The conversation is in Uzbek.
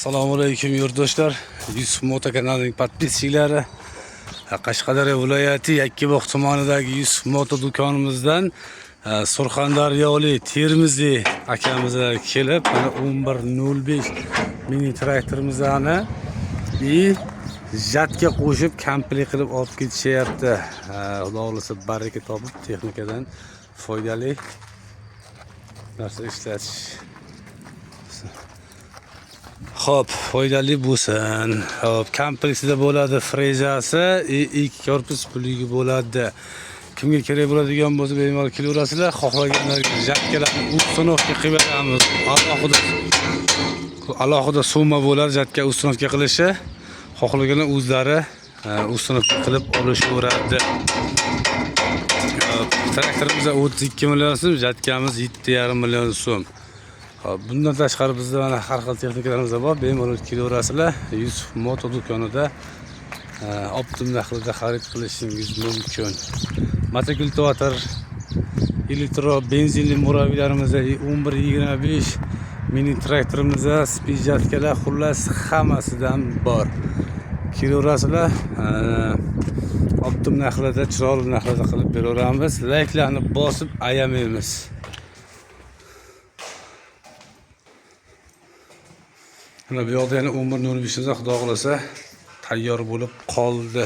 Assalomu alaykum yurtdoshlar. Yusuf Moto kanalining podpischiklari. Qashqadaryo viloyati Yakkabog' tumanidagi Yusuf Moto do'konimizdan Surxondaryolik Termiziy akamizlar kelib, 1105 mini traktorimizni jatga qo'shib komplet qilib olib ketishyapti. Xudo xolasa baraka topib texnikadan foydali narsa ishlatish. Xo'p, foydali bo'lsin. Xo'p, kompleksida bo'ladi frezasi, ikki korpus puligi bo'ladi. Kimga kerak bo'ladigan bo'lsa, bemalol kelaverasizlar. Xohlaganlarga jatkalarni ustunovka qilib beramiz. Alohida summa bo'lar jatga ustunovka qilishi. Xohlaganlar o'zlari ustunovka qilib olishaveradi. Traktorimizda 32 million so'm, jatkamiz 7,5 million so'm. Bundan tashqari bizda mana har xil texnikalarimiz bor. Bemalol kelaverasizlar. Yusuf Moto do'konida optim narxlarda xarid qilishingiz mumkin. Motokultivator, elektro benzinli murabiyalarimiz 1125 mini traktorimizda spijatkalar xullas hammasidan bor. Kelaverasizlar. Optim narxlarda, chiroyli narxlarda qilib beraveramiz. Layklarni bosib ayamaymiz. Bu yoqda yana 1105 xudo xolasa tayyor bo'lib qoldi.